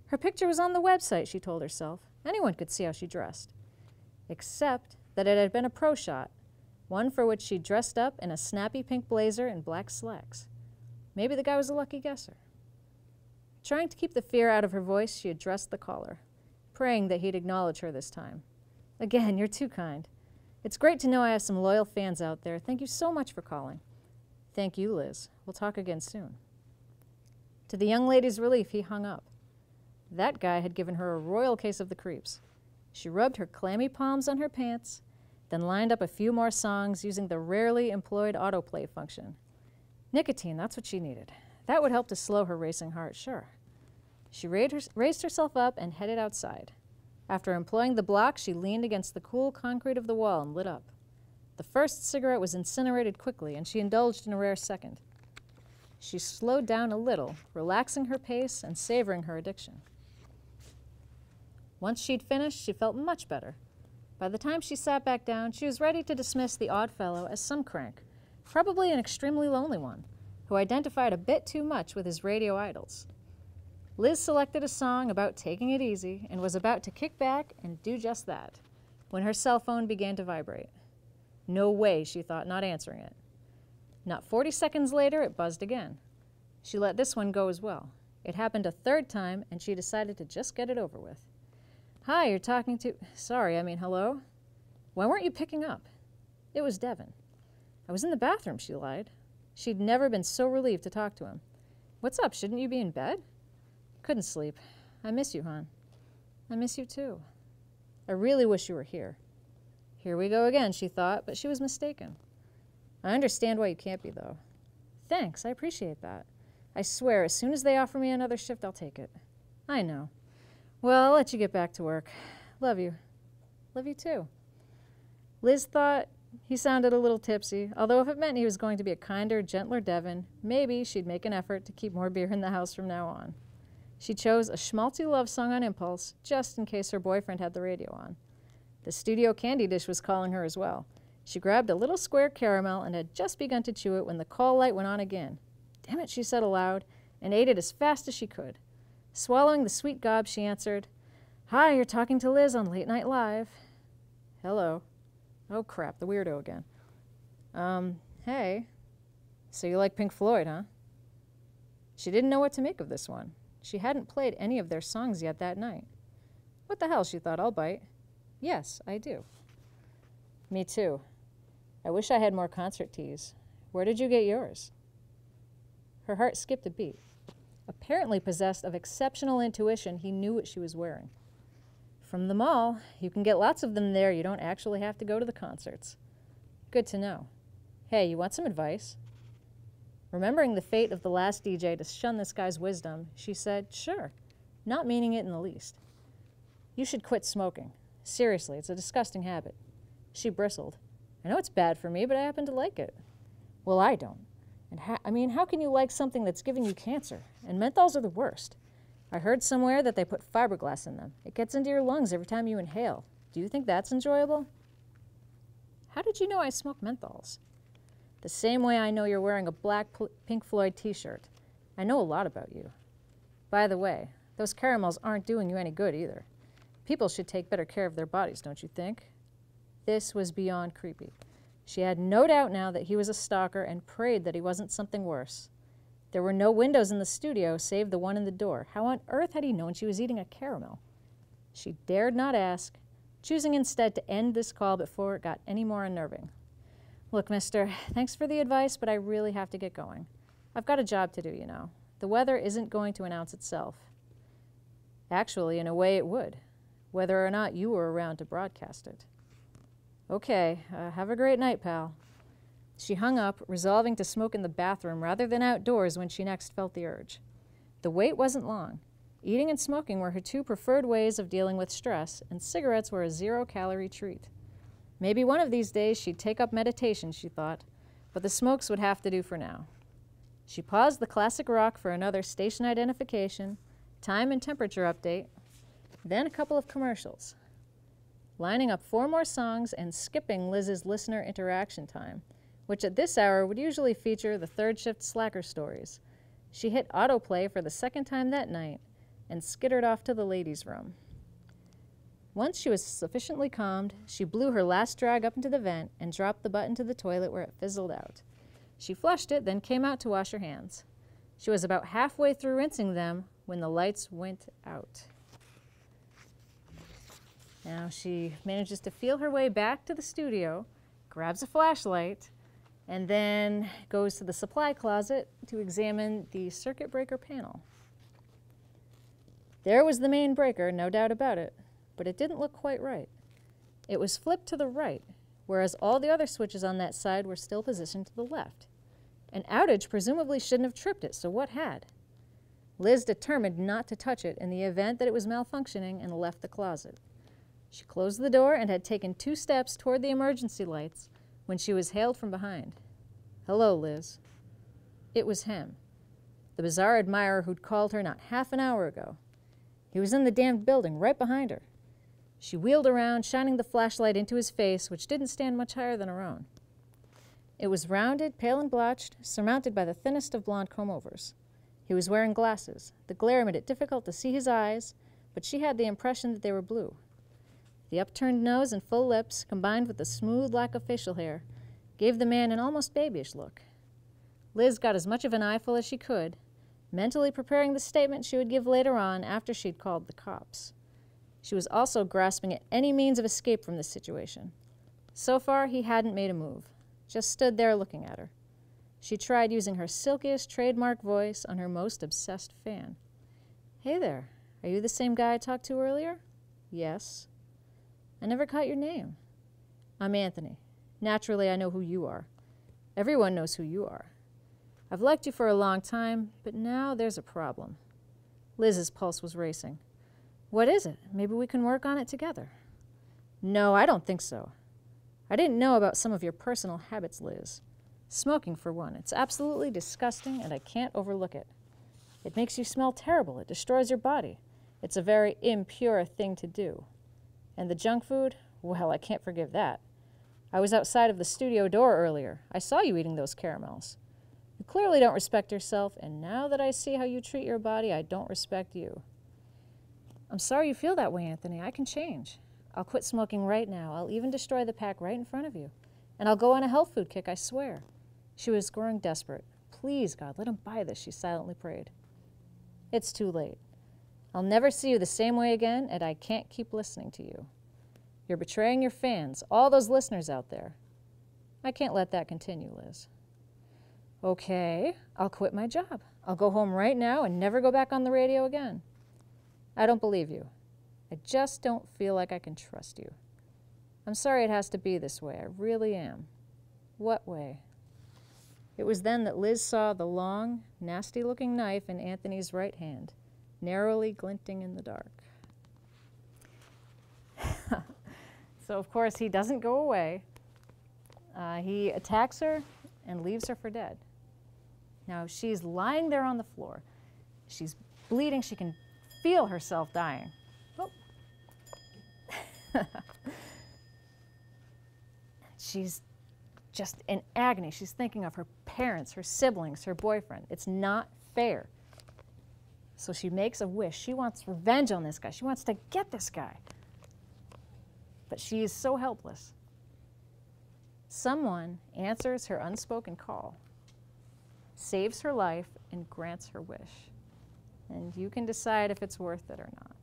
Her picture was on the website, she told herself. Anyone could see how she dressed. Except that it had been a pro shot, one for which she dressed up in a snappy pink blazer and black slacks. Maybe the guy was a lucky guesser. Trying to keep the fear out of her voice, she addressed the caller, praying that he'd acknowledge her this time. Again, you're too kind. It's great to know I have some loyal fans out there. Thank you so much for calling. Thank you, Liz. We'll talk again soon. To the young lady's relief, he hung up. That guy had given her a royal case of the creeps. She rubbed her clammy palms on her pants, then lined up a few more songs using the rarely employed autoplay function. Nicotine, that's what she needed. That would help to slow her racing heart, sure. She raised herself up and headed outside. After employing the block, she leaned against the cool concrete of the wall and lit up. The first cigarette was incinerated quickly, and she indulged in a rare second. She slowed down a little, relaxing her pace and savoring her addiction. Once she'd finished, she felt much better. By the time she sat back down, she was ready to dismiss the odd fellow as some crank, probably an extremely lonely one, who identified a bit too much with his radio idols. Liz selected a song about taking it easy and was about to kick back and do just that, when her cell phone began to vibrate. No way, she thought, not answering it. Not 40 seconds later, it buzzed again. She let this one go as well. It happened a third time, and she decided to just get it over with. Hi, you're talking to... Sorry, I mean, hello? Why weren't you picking up? It was Devin. I was in the bathroom, she lied. She'd never been so relieved to talk to him. What's up? Shouldn't you be in bed? Couldn't sleep. I miss you, hon. I miss you, too. I really wish you were here. Here we go again, she thought, but she was mistaken. I understand why you can't be, though. Thanks, I appreciate that. I swear, as soon as they offer me another shift, I'll take it. I know. Well, I'll let you get back to work. Love you. Love you, too. Liz thought he sounded a little tipsy, although if it meant he was going to be a kinder, gentler Devin, maybe she'd make an effort to keep more beer in the house from now on. She chose a schmaltzy love song on impulse, just in case her boyfriend had the radio on. The studio candy dish was calling her as well. She grabbed a little square caramel and had just begun to chew it when the call light went on again. Damn it, she said aloud, and ate it as fast as she could. Swallowing the sweet gob, she answered, Hi, you're talking to Liz on Late Night Live. Hello. Oh, crap, the weirdo again. Hey. So you like Pink Floyd, huh? She didn't know what to make of this one. She hadn't played any of their songs yet that night. What the hell, she thought, I'll bite. Yes, I do. Me too. I wish I had more concert tees. Where did you get yours? Her heart skipped a beat. Apparently possessed of exceptional intuition, he knew what she was wearing. From the mall. You can get lots of them there. You don't actually have to go to the concerts. Good to know. Hey, you want some advice? Remembering the fate of the last DJ to shun this guy's wisdom, she said, Sure, not meaning it in the least. You should quit smoking. Seriously, it's a disgusting habit. She bristled. I know it's bad for me, but I happen to like it. Well, I don't. And how can you like something that's giving you cancer? And menthols are the worst. I heard somewhere that they put fiberglass in them. It gets into your lungs every time you inhale. Do you think that's enjoyable? How did you know I smoke menthols? The same way I know you're wearing a black Pink Floyd t-shirt. I know a lot about you. By the way, those caramels aren't doing you any good either. People should take better care of their bodies, don't you think? This was beyond creepy. She had no doubt now that he was a stalker and prayed that he wasn't something worse. There were no windows in the studio save the one in the door. How on earth had he known she was eating a caramel? She dared not ask, choosing instead to end this call before it got any more unnerving. Look, mister, thanks for the advice, but I really have to get going. I've got a job to do, you know. The weather isn't going to announce itself. Actually, in a way it would, whether or not you were around to broadcast it. Okay, have a great night, pal. She hung up, resolving to smoke in the bathroom rather than outdoors when she next felt the urge. The wait wasn't long. Eating and smoking were her two preferred ways of dealing with stress, and cigarettes were a zero-calorie treat. Maybe one of these days she'd take up meditation, she thought, but the smokes would have to do for now. She paused the classic rock for another station identification, time and temperature update, then a couple of commercials. Lining up 4 more songs and skipping Liz's listener interaction time, which at this hour would usually feature the third shift slacker stories. She hit autoplay for the second time that night, and skittered off to the ladies' room. Once she was sufficiently calmed, she blew her last drag up into the vent and dropped the butt into the toilet where it fizzled out. She flushed it, then came out to wash her hands. She was about halfway through rinsing them when the lights went out. Now she manages to feel her way back to the studio, grabs a flashlight, and then goes to the supply closet to examine the circuit breaker panel. There was the main breaker, no doubt about it, but it didn't look quite right. It was flipped to the right, whereas all the other switches on that side were still positioned to the left. An outage presumably shouldn't have tripped it, so what had? Liz determined not to touch it in the event that it was malfunctioning and left the closet. She closed the door and had taken 2 steps toward the emergency lights when she was hailed from behind. "Hello, Liz." It was him, the bizarre admirer who'd called her not half an hour ago. He was in the damned building right behind her. She wheeled around, shining the flashlight into his face, which didn't stand much higher than her own. It was rounded, pale and blotched, surmounted by the thinnest of blonde comb-overs. He was wearing glasses. The glare made it difficult to see his eyes, but she had the impression that they were blue. The upturned nose and full lips, combined with the smooth lack of facial hair, gave the man an almost babyish look. Liz got as much of an eyeful as she could, mentally preparing the statement she would give later on after she'd called the cops. She was also grasping at any means of escape from this situation. So far, he hadn't made a move, just stood there looking at her. She tried using her silkiest trademark voice on her most obsessed fan. "Hey there, are you the same guy I talked to earlier?" "Yes." "I never caught your name." "I'm Anthony. Naturally, I know who you are. Everyone knows who you are. I've liked you for a long time, but now there's a problem." Liz's pulse was racing. "What is it? Maybe we can work on it together." "No, I don't think so. I didn't know about some of your personal habits, Liz. Smoking, for one. It's absolutely disgusting, and I can't overlook it. It makes you smell terrible. It destroys your body. It's a very impure thing to do. And the junk food? Well, I can't forgive that. I was outside of the studio door earlier. I saw you eating those caramels. You clearly don't respect yourself, and now that I see how you treat your body, I don't respect you." "I'm sorry you feel that way, Anthony. I can change. I'll quit smoking right now. I'll even destroy the pack right in front of you. And I'll go on a health food kick, I swear." She was growing desperate. "Please, God, let him buy this," she silently prayed. "It's too late. I'll never see you the same way again, and I can't keep listening to you. You're betraying your fans, all those listeners out there. I can't let that continue, Liz." "Okay, I'll quit my job. I'll go home right now and never go back on the radio again." "I don't believe you. I just don't feel like I can trust you. I'm sorry it has to be this way. I really am." "What way?" It was then that Liz saw the long, nasty-looking knife in Anthony's right hand, narrowly glinting in the dark. So, of course, he doesn't go away. He attacks her and leaves her for dead. Now, she's lying there on the floor. She's bleeding. She can feel herself dying. Oh. She's just in agony. She's thinking of her parents, her siblings, her boyfriend. It's not fair. So she makes a wish. She wants revenge on this guy. She wants to get this guy. But she is so helpless. Someone answers her unspoken call, saves her life, and grants her wish. And you can decide if it's worth it or not.